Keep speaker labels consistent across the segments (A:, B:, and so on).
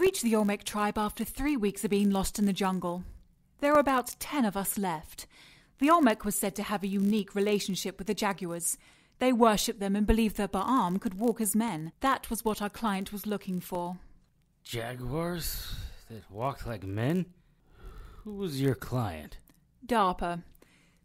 A: reached the Olmec tribe after 3 weeks of being lost in the jungle. There were about 10 of us left. The Olmec was said to have a unique relationship with the Jaguars. They worshipped them and believed that Ba'am could walk as men. That was what our client was looking for.
B: Jaguars that walk like men? Who was your client?
A: DARPA.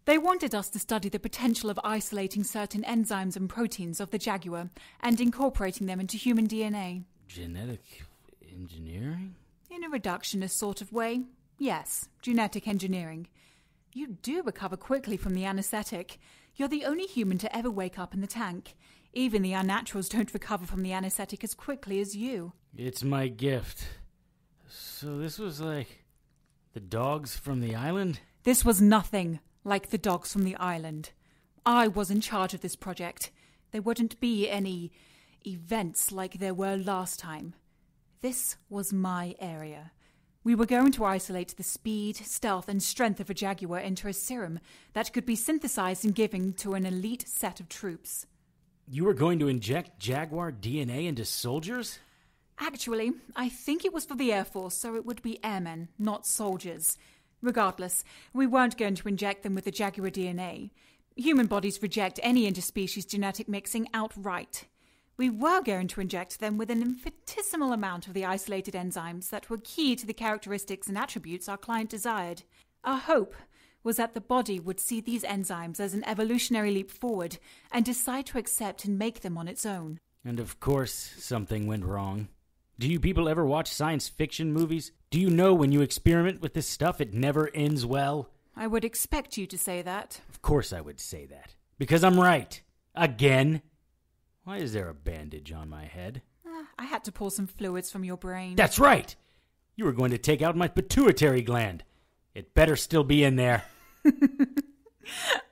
A: They wanted us to study the potential of isolating certain enzymes and proteins of the jaguar and incorporating them into human DNA.
B: Genetic engineering?
A: In a reductionist sort of way. Yes, genetic engineering. You do recover quickly from the anesthetic. You're the only human to ever wake up in the tank. Even the unnaturals don't recover from the anesthetic as quickly as you.
B: It's my gift. So this was like the dogs from the island?
A: This was nothing like the dogs from the island. I was in charge of this project. There wouldn't be any events like there were last time. This was my area. We were going to isolate the speed, stealth, and strength of a jaguar into a serum that could be synthesized and given to an elite set of troops.
B: You were going to inject jaguar DNA into soldiers?
A: Actually, I think it was for the Air Force, so it would be airmen, not soldiers. Regardless, we weren't going to inject them with the jaguar DNA. Human bodies reject any interspecies genetic mixing outright. We were going to inject them with an infinitesimal amount of the isolated enzymes that were key to the characteristics and attributes our client desired. Our hope was that the body would see these enzymes as an evolutionary leap forward and decide to accept and make them on its own.
B: And of course, something went wrong. Do you people ever watch science fiction movies? Do you know when you experiment with this stuff, it never ends well?
A: I would expect you to say that.
B: Of course I would say that. Because I'm right. Again. Why is there a bandage on my head?
A: I had to pull some fluids from your brain.
B: That's right! You were going to take out my pituitary gland. It better still be in there.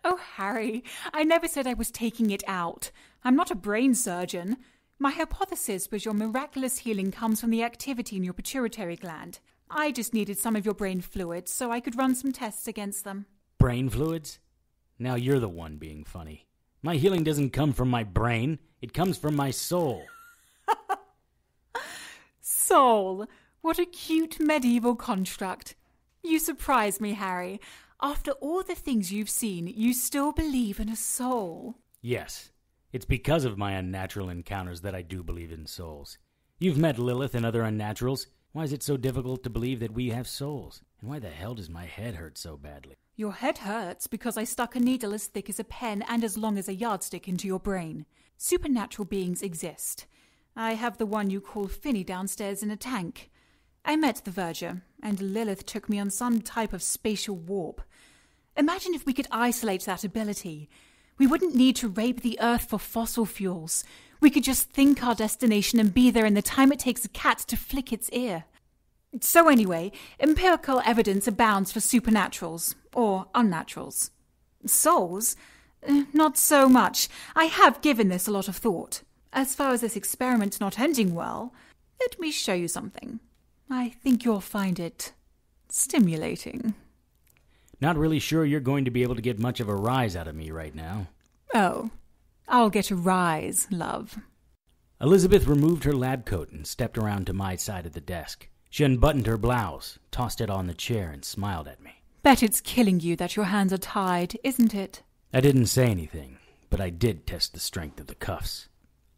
A: Oh, Harry, I never said I was taking it out. I'm not a brain surgeon. My hypothesis was your miraculous healing comes from the activity in your pituitary gland. I just needed some of your brain fluids so I could run some tests against them.
B: Brain fluids? Now you're the one being funny. My healing doesn't come from my brain. It comes from my soul.
A: Soul? What a cute medieval construct. You surprise me, Harry. After all the things you've seen, you still believe in a soul.
B: Yes. It's because of my unnatural encounters that I do believe in souls. You've met Lilith and other unnaturals. Why is it so difficult to believe that we have souls? And why the hell does my head hurt so badly?
A: Your head hurts because I stuck a needle as thick as a pen and as long as a yardstick into your brain. Supernatural beings exist. I have the one you call Finny downstairs in a tank. I met the Verger, and Lilith took me on some type of spatial warp. Imagine if we could isolate that ability. We wouldn't need to rape the earth for fossil fuels. We could just think our destination and be there in the time it takes a cat to flick its ear. So anyway, empirical evidence abounds for supernaturals, or unnaturals. Souls? Not so much. I have given this a lot of thought. As far as this experiment not ending well, let me show you something. I think you'll find it stimulating.
B: Not really sure you're going to be able to get much of a rise out of me right now.
A: Oh, I'll get a rise, love.
B: Elizabeth removed her lab coat and stepped around to my side of the desk. She unbuttoned her blouse, tossed it on the chair, and smiled at me.
A: Bet it's killing you that your hands are tied, isn't it?
B: I didn't say anything, but I did test the strength of the cuffs.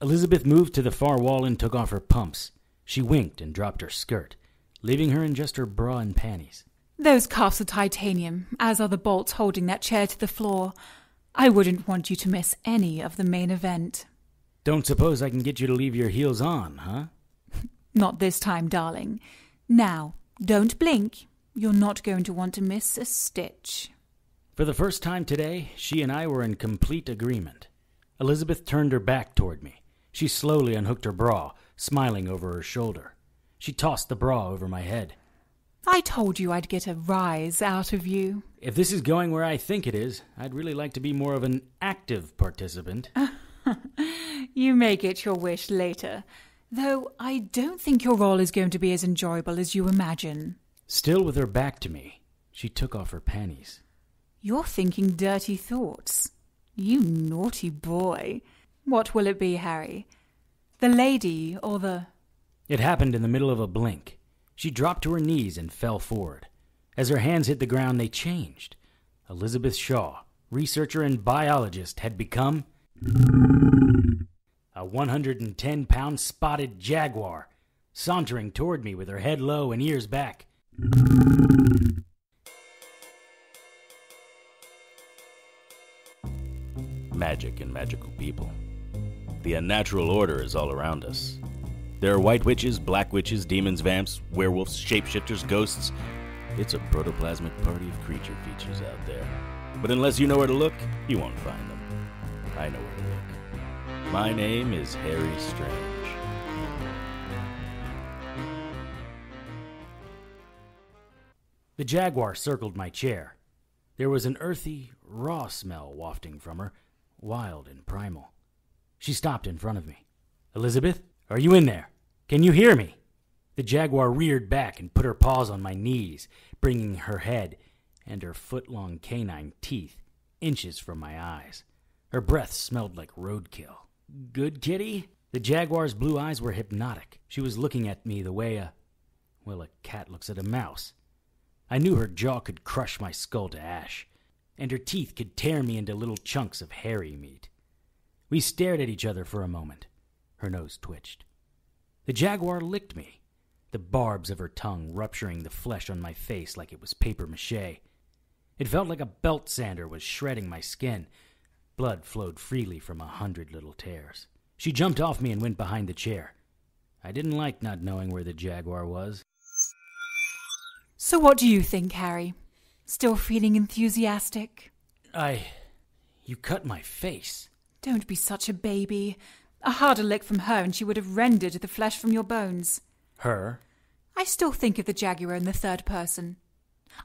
B: Elizabeth moved to the far wall and took off her pumps. She winked and dropped her skirt, leaving her in just her bra and panties.
A: Those cuffs are titanium, as are the bolts holding that chair to the floor. I wouldn't want you to miss any of the main event.
B: Don't suppose I can get you to leave your heels on, huh?
A: Not this time, darling. Now, don't blink. You're not going to want to miss a stitch.
B: For the first time today, she and I were in complete agreement. Elizabeth turned her back toward me. She slowly unhooked her bra, smiling over her shoulder. She tossed the bra over my head.
A: I told you I'd get a rise out of you.
B: If this is going where I think it is, I'd really like to be more of an active participant.
A: You may get your wish later, though I don't think your role is going to be as enjoyable as you imagine.
B: Still with her back to me, she took off her panties.
A: You're thinking dirty thoughts. You naughty boy. What will it be, Harry? The lady or the...
B: It happened in the middle of a blink. She dropped to her knees and fell forward. As her hands hit the ground, they changed. Elizabeth Shaw, researcher and biologist, had become a 110-pound spotted jaguar, sauntering toward me with her head low and ears back.
C: Magic and magical people. The unnatural order is all around us. There are white witches, black witches, demons, vamps, werewolves, shapeshifters, ghosts. It's a protoplasmic party of creature features out there. But unless you know where to look, you won't find them. I know where to look. My name is Harry Strange.
B: The jaguar circled my chair. There was an earthy, raw smell wafting from her, wild and primal. She stopped in front of me. "Elizabeth, are you in there? Can you hear me?" The jaguar reared back and put her paws on my knees, bringing her head and her foot-long canine teeth inches from my eyes. Her breath smelled like roadkill. "Good kitty?" The jaguar's blue eyes were hypnotic. She was looking at me the way a cat looks at a mouse. I knew her jaw could crush my skull to ash, and her teeth could tear me into little chunks of hairy meat. We stared at each other for a moment. Her nose twitched. The jaguar licked me, the barbs of her tongue rupturing the flesh on my face like it was paper mache. It felt like a belt sander was shredding my skin. Blood flowed freely from 100 little tears. She jumped off me and went behind the chair. I didn't like not knowing where the jaguar was.
A: "So what do you think, Harry? Still feeling enthusiastic?"
B: You cut my face."
A: "Don't be such a baby. A harder lick from her and she would have rendered the flesh from your bones."
B: "Her?"
A: "I still think of the jaguar in the third person.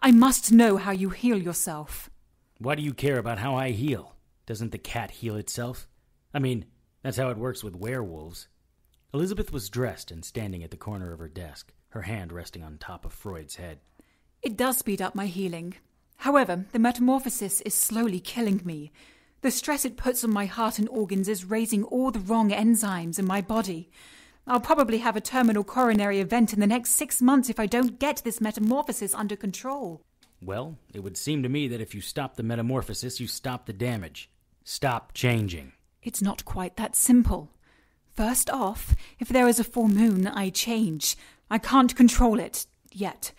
A: I must know how you heal yourself."
B: "Why do you care about how I heal? Doesn't the cat heal itself? I mean, that's how it works with werewolves." Elizabeth was dressed and standing at the corner of her desk, her hand resting on top of Freud's head.
A: "It does speed up my healing. However, the metamorphosis is slowly killing me. The stress it puts on my heart and organs is raising all the wrong enzymes in my body. I'll probably have a terminal coronary event in the next 6 months if I don't get this metamorphosis under control."
B: "Well, it would seem to me that if you stop the metamorphosis, you stop the damage. Stop changing."
A: "It's not quite that simple. First off, if there is a full moon, I change. I can't control it, yet.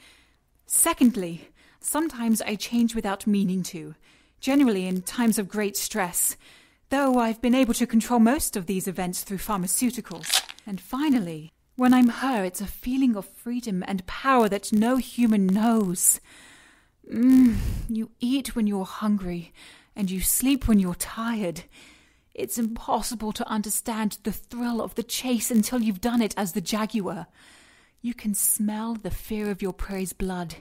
A: Secondly, sometimes I change without meaning to, generally in times of great stress, though I've been able to control most of these events through pharmaceuticals. And finally, when I'm her, it's a feeling of freedom and power that no human knows. You eat when you're hungry, and you sleep when you're tired. It's impossible to understand the thrill of the chase until you've done it as the jaguar. You can smell the fear of your prey's blood.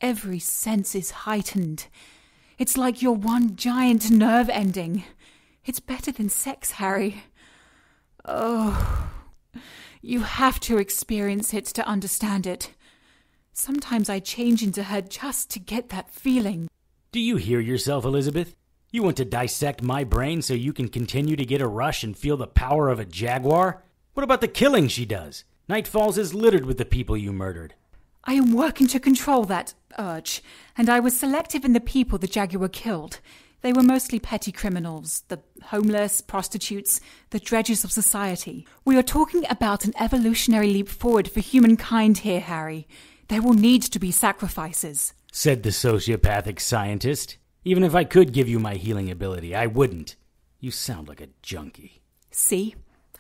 A: Every sense is heightened. It's like you're one giant nerve ending. It's better than sex, Harry. Oh, you have to experience it to understand it. Sometimes I change into her just to get that feeling."
B: "Do you hear yourself, Elizabeth? You want to dissect my brain so you can continue to get a rush and feel the power of a jaguar? What about the killing she does? Night Falls is littered with the people you murdered."
A: "I am working to control that urge, and I was selective in the people the jaguar killed. They were mostly petty criminals, the homeless, prostitutes, the dredges of society. We are talking about an evolutionary leap forward for humankind here, Harry. There will need to be sacrifices,"
B: said the sociopathic scientist. "Even if I could give you my healing ability, I wouldn't. You sound like a junkie."
A: "See?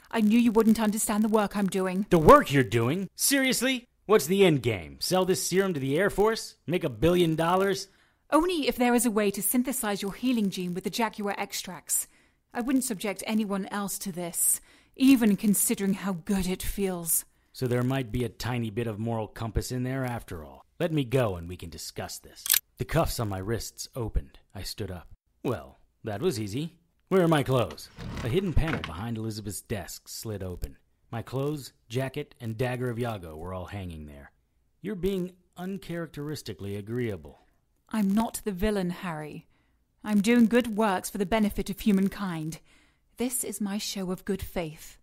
A: I knew you wouldn't understand the work I'm doing."
B: "The work you're doing? Seriously? What's the end game? Sell this serum to the Air Force? Make $1 billion?
A: "Only if there is a way to synthesize your healing gene with the jaguar extracts. I wouldn't subject anyone else to this, even considering how good it feels."
B: "So there might be a tiny bit of moral compass in there after all. Let me go and we can discuss this." The cuffs on my wrists opened. I stood up. "Well, that was easy. Where are my clothes?" A hidden panel behind Elizabeth's desk slid open. My clothes, jacket, and dagger of Yago were all hanging there. "You're being uncharacteristically agreeable."
A: "I'm not the villain, Harry. I'm doing good works for the benefit of humankind. This is my show of good faith."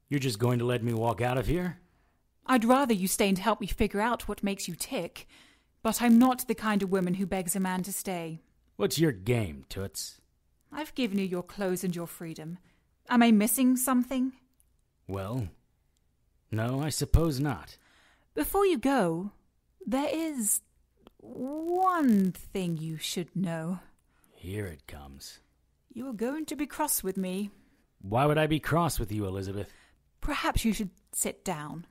B: "You're just going to let me walk out of here?"
A: I'd rather you stay and help me figure out what makes you tick. But I'm not the kind of woman who begs a man to stay.
B: What's your game, Toots?
A: I've given you your clothes and your freedom. Am I missing something?
B: Well, no, I suppose not.
A: Before you go, there is one thing you should know.
B: Here it comes.
A: You are going to be cross with me.
B: Why would I be cross with you, Elizabeth?
A: Perhaps you should sit down.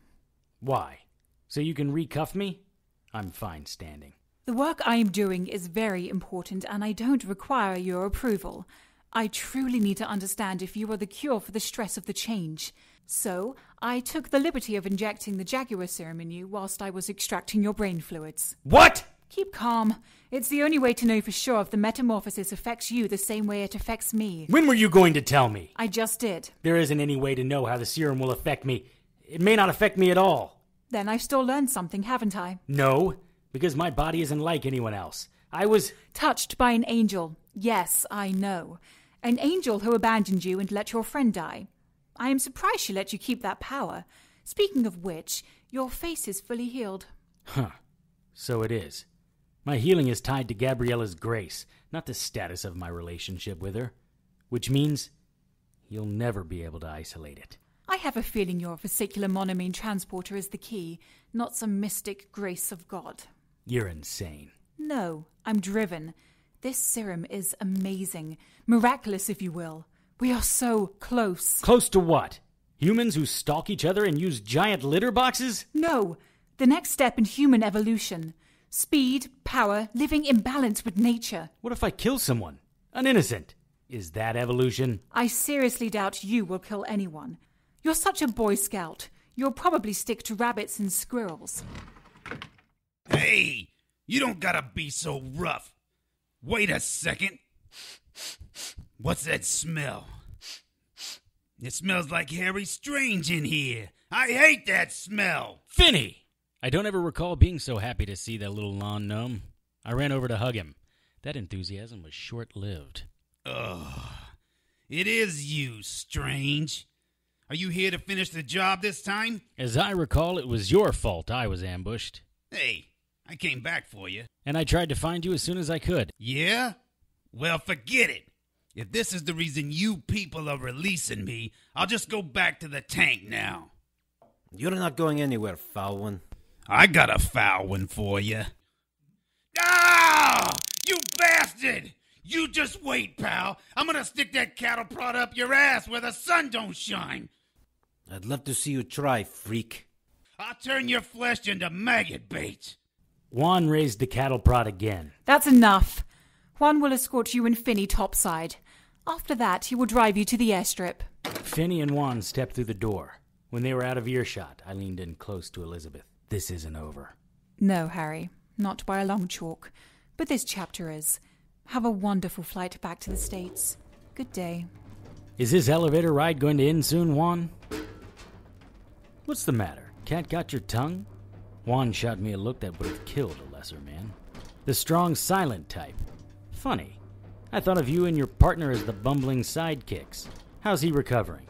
B: Why? So you can recuff me? I'm fine standing.
A: The work I am doing is very important, and I don't require your approval. I truly need to understand if you are the cure for the stress of the change. So, I took the liberty of injecting the Jaguar serum in you whilst I was extracting your brain fluids.
B: What?
A: Keep calm. It's the only way to know for sure if the metamorphosis affects you the same way it affects me.
B: When were you going to tell me?
A: I just did.
B: There isn't any way to know how the serum will affect me. It may not affect me at all.
A: Then I've still learned something, haven't I?
B: No, because my body isn't like anyone else. I was
A: touched by an angel. Yes, I know. An angel who abandoned you and let your friend die. I am surprised she let you keep that power. Speaking of which, your face is fully healed.
B: Huh. So it is. My healing is tied to Gabriella's grace, not the status of my relationship with her. Which means you'll never be able to isolate it.
A: I have a feeling your vesicular monoamine transporter is the key, not some mystic grace of God.
B: You're insane.
A: No, I'm driven. This serum is amazing. Miraculous, if you will. We are so close.
B: Close to what? Humans who stalk each other and use giant litter boxes?
A: No, the next step in human evolution. Speed, power, living in balance with nature.
B: What if I kill someone? An innocent? Is that evolution?
A: I seriously doubt you will kill anyone. You're such a Boy Scout. You'll probably stick to rabbits and squirrels.
D: Hey, you don't gotta be so rough. Wait a second. What's that smell? It smells like Harry Strange in here. I hate that smell.
B: Finny! I don't ever recall being so happy to see that little lawn gnome. I ran over to hug him. That enthusiasm was short-lived.
D: Ugh. It is you, Strange. Are you here to finish the job this time?
B: As I recall, it was your fault I was ambushed.
D: Hey, I came back for you.
B: And I tried to find you as soon as I could.
D: Yeah? Well, forget it. If this is the reason you people are releasing me, I'll just go back to the tank now.
E: You're not going anywhere, foul one.
D: I got a foul one for you. Ah! You bastard! You just wait, pal. I'm gonna stick that cattle prod up your ass where the sun don't shine.
E: I'd love to see you try, freak.
D: I'll turn your flesh into maggot bait.
B: Juan raised the cattle prod again.
A: That's enough. Juan will escort you and Finny topside. After that, he will drive you to the airstrip.
B: Finny and Juan stepped through the door. When they were out of earshot, I leaned in close to Elizabeth. This isn't over.
A: No, Harry. Not by a long chalk. But this chapter is. Have a wonderful flight back to the States. Good day.
B: Is this elevator ride going to end soon, Juan? What's the matter? Cat got your tongue? Juan shot me a look that would have killed a lesser man. The strong, silent type. Funny. I thought of you and your partner as the bumbling sidekicks. How's he recovering?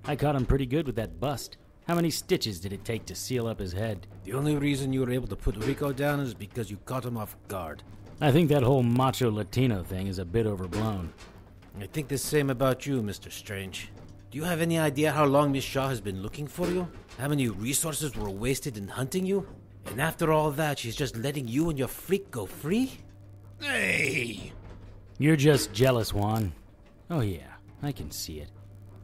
B: I caught him pretty good with that bust. How many stitches did it take to seal up his head?
E: The only reason you were able to put Rico down is because you caught him off guard.
B: I think that whole macho Latino thing is a bit overblown.
E: I think the same about you, Mr. Strange. Do you have any idea how long Miss Shaw has been looking for you? How many resources were wasted in hunting you? And after all that, she's just letting you and your freak go free?
D: Hey!
B: You're just jealous, Juan. Oh yeah, I can see it.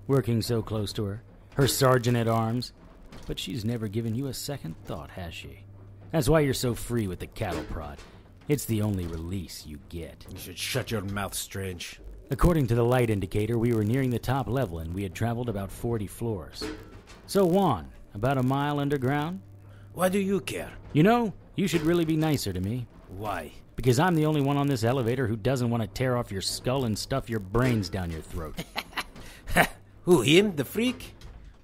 B: Working so close to her. Her sergeant at arms. But she's never given you a second thought, has she? That's why you're so free with the cattle prod. It's the only release you get.
E: You should shut your mouth, Strange.
B: According to the light indicator, we were nearing the top level and we had traveled about 40 floors. So, Juan, about a mile underground?
E: Why do you care?
B: You know, you should really be nicer to me.
E: Why?
B: Because I'm the only one on this elevator who doesn't want to tear off your skull and stuff your brains down your throat.
E: Who, him? The freak?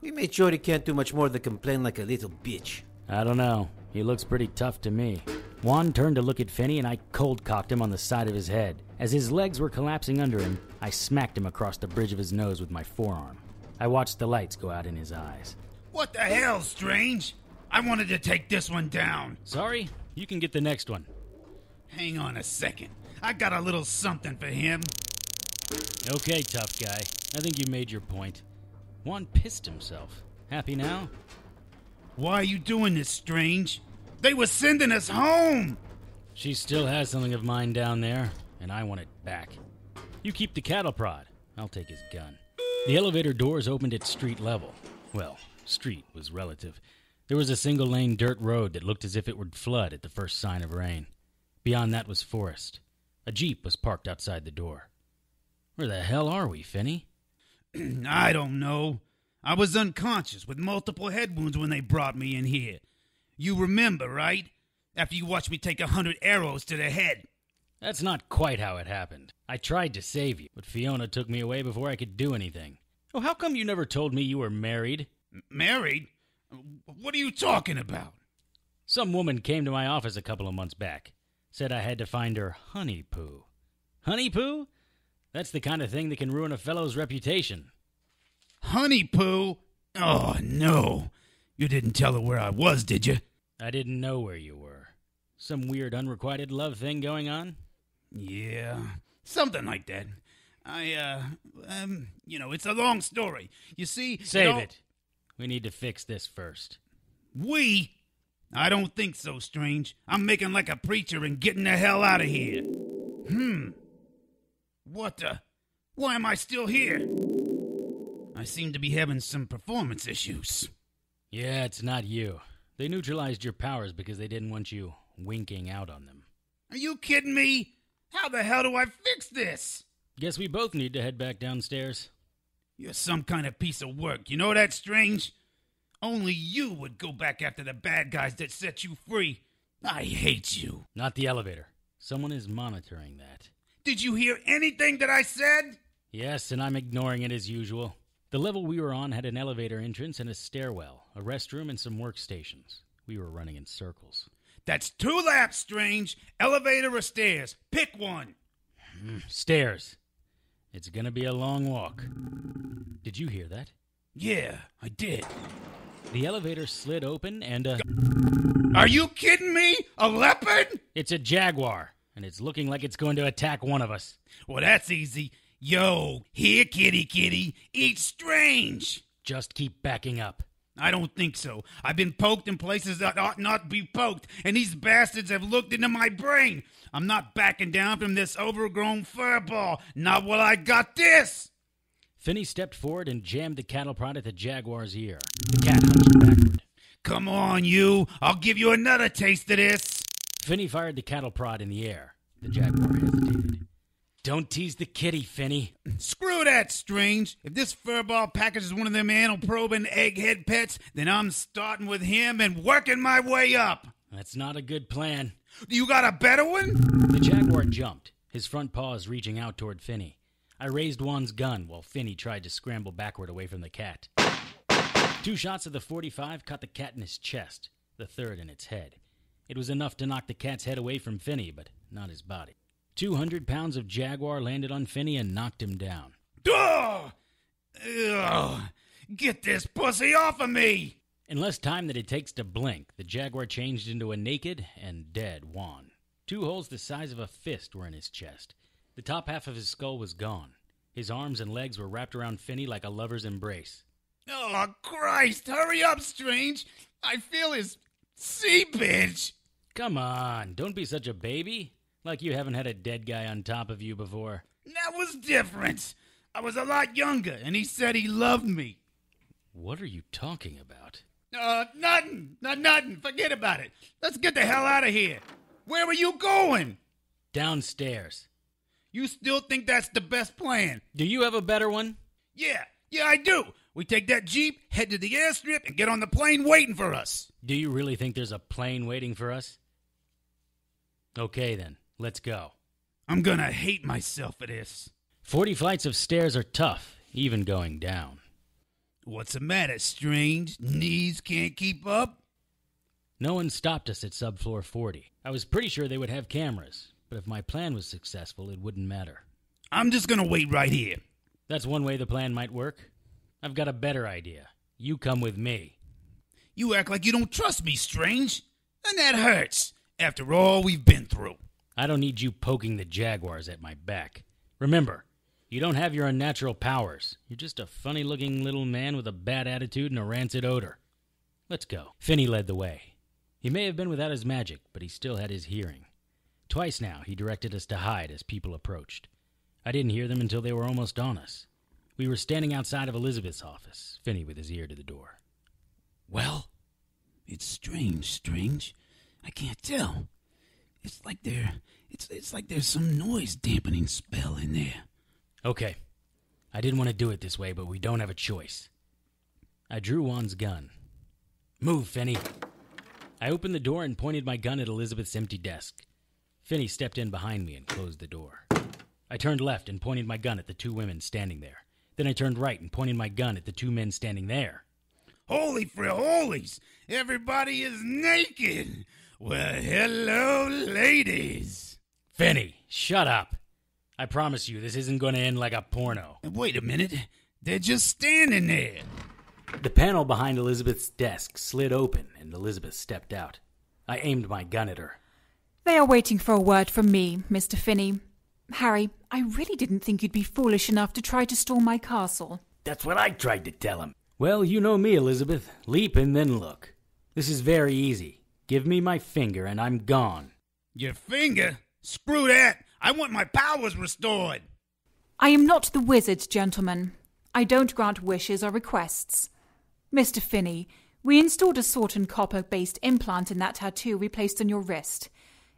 E: We made sure he can't do much more than complain like a little bitch.
B: I don't know. He looks pretty tough to me. Juan turned to look at Finny and I cold-cocked him on the side of his head. As his legs were collapsing under him, I smacked him across the bridge of his nose with my forearm. I watched the lights go out in his eyes.
D: What the hell, Strange? I wanted to take this one down.
B: Sorry, you can get the next one.
D: Hang on a second. I got a little something for him.
B: Okay, tough guy. I think you made your point. Juan pissed himself. Happy now?
D: Why are you doing this, Strange? They were sending us home!
B: She still has something of mine down there, and I want it back. You keep the cattle prod. I'll take his gun. The elevator doors opened at street level. Well, street was relative. There was a single-lane dirt road that looked as if it would flood at the first sign of rain. Beyond that was forest. A Jeep was parked outside the door. Where the hell are we, Finney?
D: I don't know. I was unconscious with multiple head wounds when they brought me in here. You remember, right? After you watched me take 100 arrows to the head.
B: That's not quite how it happened. I tried to save you, but Fiona took me away before I could do anything. Oh, how come you never told me you were married?
D: Married? What are you talking about?
B: Some woman came to my office a couple of months back. Said I had to find her honey poo. Honey poo? That's the kind of thing that can ruin a fellow's reputation.
D: Honey poo? Oh, no. You didn't tell her where I was, did you?
B: I didn't know where you were. Some weird unrequited love thing going on?
D: Yeah, something like that. It's a long story. You see...
B: Save it. We need to fix this first.
D: We? I don't think so, Strange. I'm making like a preacher and getting the hell out of here. What the... Why am I still here? I seem to be having some performance issues.
B: Yeah, it's not you. They neutralized your powers because they didn't want you winking out on them.
D: Are you kidding me? How the hell do I fix this?
B: Guess we both need to head back downstairs.
D: You're some kind of piece of work. You know that, Strange? Only you would go back after the bad guys that set you free. I hate you.
B: Not the elevator. Someone is monitoring that.
D: Did you hear anything that I said?
B: Yes, and I'm ignoring it as usual. The level we were on had an elevator entrance and a stairwell, a restroom, and some workstations. We were running in circles.
D: That's 2 laps, Strange. Elevator or stairs. Pick one.
B: Stairs. It's gonna be a long walk. Did you hear that?
D: Yeah, I did.
B: The elevator slid open and
D: Are you kidding me? A leopard?
B: It's a jaguar, and it's looking like it's going to attack one of us.
D: Well, that's easy. Yo, here, kitty, eat Strange.
B: Just keep backing up.
D: I don't think so. I've been poked in places that ought not be poked, and these bastards have looked into my brain. I'm not backing down from this overgrown furball. Not while I got this.
B: Finney stepped forward and jammed the cattle prod at the jaguar's ear. The cat hunched backward.
D: Come on, you. I'll give you another taste of this.
B: Finney fired the cattle prod in the air. The jaguar hesitated. Don't tease the kitty, Finney.
D: Screw that, Strange. If this furball package is one of them anal-probing egghead pets, then I'm starting with him and working my way up.
B: That's not a good plan.
D: You got a better one?
B: The jaguar jumped, his front paws reaching out toward Finney. I raised Juan's gun while Finney tried to scramble backward away from the cat. 2 shots of the .45 caught the cat in his chest, the third in its head. It was enough to knock the cat's head away from Finney, but not his body. 200 pounds of jaguar landed on Finney and knocked him down.
D: Ugh! Get this pussy off of me!
B: In less time than it takes to blink, the jaguar changed into a naked and dead Juan. 2 holes the size of a fist were in his chest. The top half of his skull was gone. His arms and legs were wrapped around Finney like a lover's embrace.
D: Oh, Christ! Hurry up, Strange! I feel his seepage!
B: Come on, don't be such a baby. Like you haven't had a dead guy on top of you before.
D: That was different. I was a lot younger, and he said he loved me.
B: What are you talking about?
D: Nothing. Nothing. Forget about it. Let's get the hell out of here. Where are you going?
B: Downstairs.
D: You still think that's the best plan?
B: Do you have a better one?
D: Yeah, I do. We take that Jeep, head to the airstrip, and get on the plane waiting for us.
B: Do you really think there's a plane waiting for us? Okay, then. Let's go.
D: I'm gonna hate myself for this.
B: 40 flights of stairs are tough, even going down.
D: What's the matter, Strange? Knees can't keep up?
B: No one stopped us at subfloor 40. I was pretty sure they would have cameras, but if my plan was successful, it wouldn't matter.
D: I'm just gonna wait right here.
B: That's one way the plan might work. I've got a better idea. You come with me.
D: You act like you don't trust me, Strange. And that hurts, after all we've been through.
B: I don't need you poking the jaguars at my back. Remember, you don't have your unnatural powers. You're just a funny-looking little man with a bad attitude and a rancid odor. Let's go. Finney led the way. He may have been without his magic, but he still had his hearing. Twice now he directed us to hide as people approached. I didn't hear them until they were almost on us. We were standing outside of Elizabeth's office, Finney with his ear to the door.
D: Well, it's strange. I can't tell. It's like there's some noise dampening spell in there.
B: Okay. I didn't want to do it this way, but we don't have a choice. I drew Juan's gun. Move, Finney. I opened the door and pointed my gun at Elizabeth's empty desk. Finney stepped in behind me and closed the door. I turned left and pointed my gun at the two women standing there. Then I turned right and pointed my gun at the two men standing there.
D: Holy friholies! Everybody is naked! Well, hello, ladies!
B: Finney, shut up. I promise you this isn't going to end like a porno.
D: Wait a minute. They're just standing there.
B: The panel behind Elizabeth's desk slid open and Elizabeth stepped out. I aimed my gun at her.
A: They are waiting for a word from me, Mr. Finney. Harry, I really didn't think you'd be foolish enough to try to storm my castle.
B: That's what I tried to tell him. Well, you know me, Elizabeth. Leap and then look. This is very easy. Give me my finger and I'm gone.
D: Your finger? Screw that! I want my powers restored!
A: I am not the wizard, gentlemen. I don't grant wishes or requests. Mr. Finney, we installed a salt and copper-based implant in that tattoo we placed on your wrist.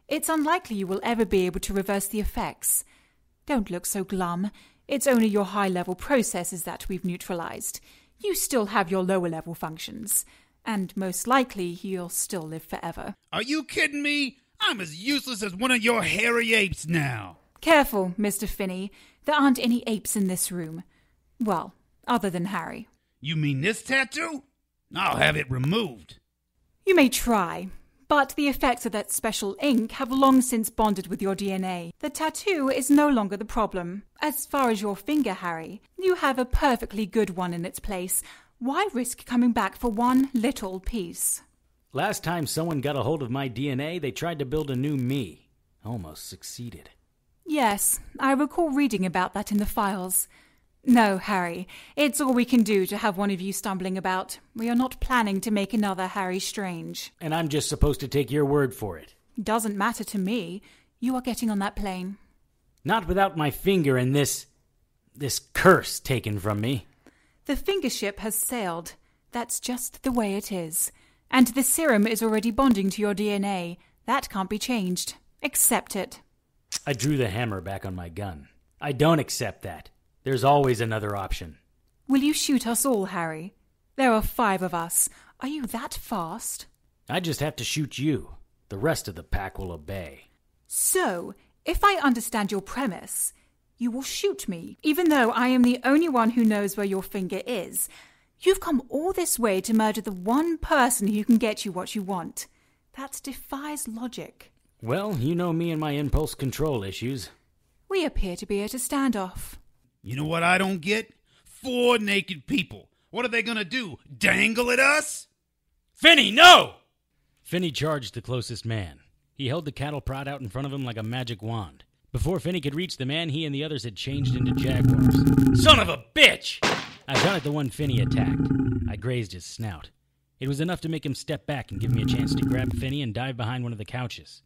A: It's unlikely you will ever be able to reverse the effects. Don't look so glum. It's only your high-level processes that we've neutralized. You still have your lower-level functions. And most likely, you'll still live forever.
D: Are you kidding me? I'm as useless as one of your hairy apes now.
A: Careful, Mr. Finney. There aren't any apes in this room. Well, other than Harry.
D: You mean this tattoo? I'll have it removed.
A: You may try, but the effects of that special ink have long since bonded with your DNA. The tattoo is no longer the problem. As far as your finger, Harry, you have a perfectly good one in its place. Why risk coming back for one little piece?
B: Last time someone got a hold of my DNA, they tried to build a new me. Almost succeeded.
A: Yes, I recall reading about that in the files. No, Harry, it's all we can do to have one of you stumbling about. We are not planning to make another Harry Strange.
B: And I'm just supposed to take your word for it.
A: Doesn't matter to me. You are getting on that plane.
B: Not without my finger and this curse taken from me.
A: The finger ship has sailed. That's just the way it is. And the serum is already bonding to your DNA. That can't be changed. Accept it.
B: I drew the hammer back on my gun. I don't accept that. There's always another option.
A: Will you shoot us all, Harry? There are 5 of us. Are you that fast?
B: I just have to shoot you. The rest of the pack will obey.
A: So, if I understand your premise, you will shoot me, even though I am the only one who knows where your finger is. You've come all this way to murder the one person who can get you what you want. That defies logic.
B: Well, you know me and my impulse control issues.
A: We appear to be at a standoff.
D: You know what I don't get? 4 naked people. What are they gonna do? Dangle at us?
B: Finney, no! Finney charged the closest man. He held the cattle prod out in front of him like a magic wand. Before Finney could reach the man, he and the others had changed into jaguars. Son of a bitch! I shot at the one Finney attacked. I grazed his snout. It was enough to make him step back and give me a chance to grab Finney and dive behind one of the couches.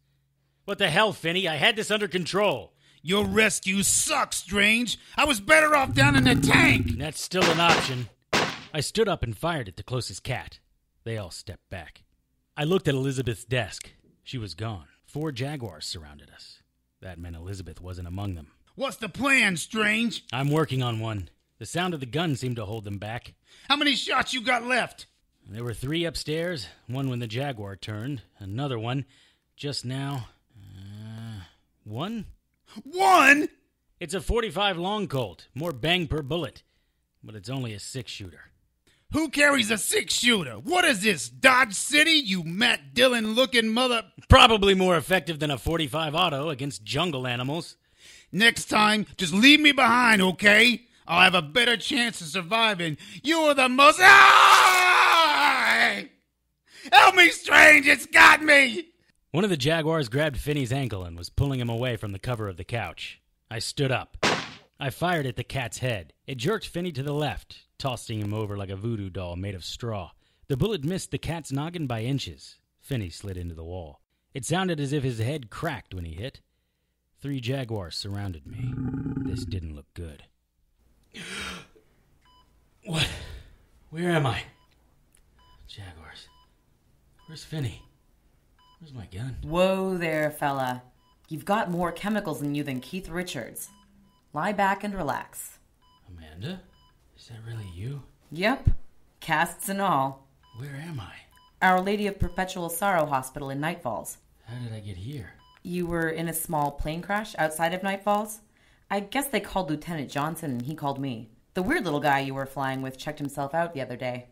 B: What the hell, Finney? I had this under control.
D: Your rescue sucks, Strange. I was better off down in the tank.
B: That's still an option. I stood up and fired at the closest cat. They all stepped back. I looked at Elizabeth's desk. She was gone. 4 jaguars surrounded us. That meant Elizabeth wasn't among them.
D: What's the plan, Strange?
B: I'm working on one. The sound of the gun seemed to hold them back.
D: How many shots you got left?
B: There were 3 upstairs, one when the jaguar turned, another one just now. 1?
D: 1?
B: It's a 45 long Colt, more bang per bullet, but it's only a 6-shooter.
D: Who carries a 6-shooter? What is this, Dodge City, you Matt Dillon-looking mother...
B: Probably more effective than a 45 auto against jungle animals.
D: Next time, just leave me behind, okay? I'll have a better chance of surviving. You're the most... Help me, Strange! It's got me!
B: One of the jaguars grabbed Finney's ankle and was pulling him away from the cover of the couch. I stood up. I fired at the cat's head. It jerked Finney to the left, tossing him over like a voodoo doll made of straw. The bullet missed the cat's noggin by inches. Finney slid into the wall. It sounded as if his head cracked when he hit. 3 jaguars surrounded me. This didn't look good. What? Where am I? Jaguars. Where's Finney? Where's my gun?
F: Whoa there, fella. You've got more chemicals in you than Keith Richards. Lie back and relax.
B: Amanda? Is that really you?
F: Yep. Casts and all.
B: Where am I?
F: Our Lady of Perpetual Sorrow Hospital in Night Falls.
B: How did I get here?
F: You were in a small plane crash outside of Night Falls? I guess they called Lieutenant Johnson and he called me. The weird little guy you were flying with checked himself out the other day.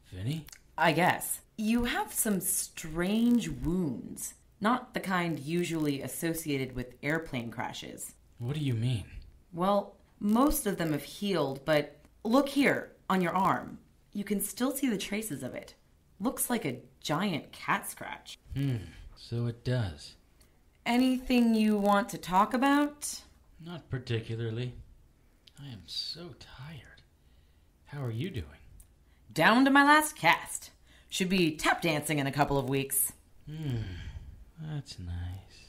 B: Finney?
F: I guess. You have some strange wounds. Not the kind usually associated with airplane crashes.
B: What do you mean?
F: Well, most of them have healed, but look here, on your arm. You can still see the traces of it. Looks like a giant cat scratch.
B: So it does.
F: Anything you want to talk about?
B: Not particularly. I am so tired. How are you doing?
F: Down to my last cast. Should be tap dancing in a couple of weeks.
B: That's nice.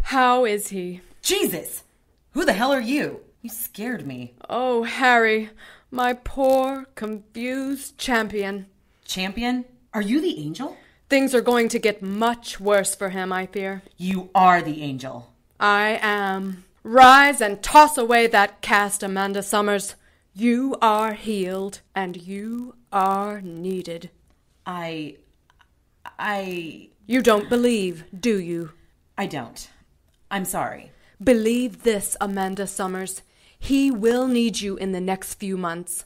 G: How is he?
F: Jesus! Who the hell are you? You scared me.
G: Oh, Harry, my poor, confused champion.
F: Champion? Are you the angel?
G: Things are going to get much worse for him, I fear.
F: You are the angel.
G: I am. Rise and toss away that cast, Amanda Summers. You are healed, and you are needed.
F: I...
G: You don't believe, do you?
F: I don't. I'm sorry.
G: Believe this, Amanda Summers. He will need you in the next few months.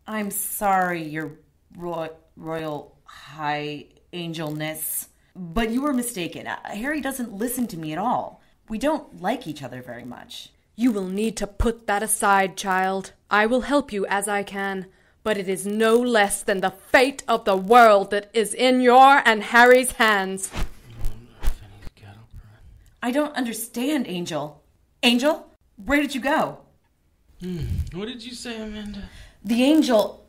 F: I'm sorry, your royal high angelness. But you were mistaken. Harry doesn't listen to me at all. We don't like each other very much.
G: You will need to put that aside, child. I will help you as I can, but it is no less than the fate of the world that is in your and Harry's hands.
F: I don't understand, Angel. Angel? Where did you go?
B: What did you say, Amanda?
F: The angel...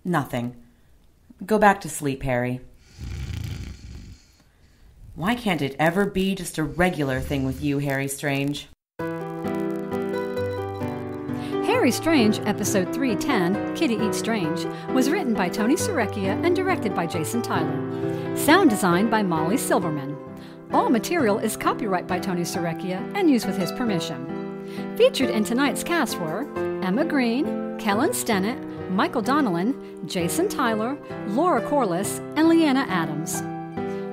F: Nothing. Go back to sleep, Harry. Why can't it ever be just a regular thing with you, Harry Strange?
H: Harry Strange, Episode 310, Kitty Eats Strange, was written by Tony Serecchia and directed by Jason Tyler. Sound design by Molly Silverman. All material is copyright by Tony Serecchia and used with his permission. Featured in tonight's cast were Emma Greene, Kellen Stennett, Michael Donelan, Jason Tyler, Laura Corliss, and Leanna Adams.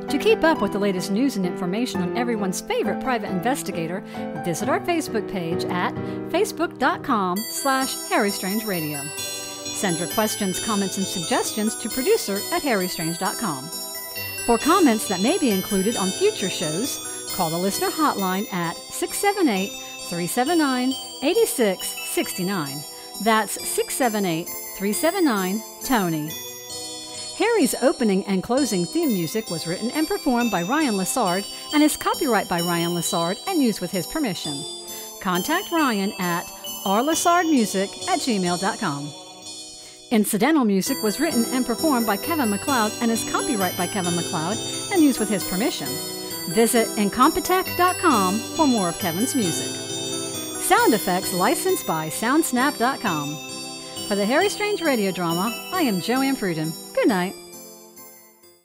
H: To keep up with the latest news and information on everyone's favorite private investigator, visit our Facebook page at facebook.com/HarryStrangeRadio. Send your questions, comments, and suggestions to producer@harrystrange.com. For comments that may be included on future shows, call the listener hotline at 678-379-8669. That's 678-379-TONY. Harry's opening and closing theme music was written and performed by Ryan Lessard and is copyright by Ryan Lessard and used with his permission. Contact Ryan at rlessardmusic@gmail.com. Incidental music was written and performed by Kevin MacLeod and is copyright by Kevin MacLeod and used with his permission. Visit Incompetech.com for more of Kevin's music. Sound effects licensed by Soundsnap.com. For the Harry Strange radio drama, I am JoAnn Pruden. Good night.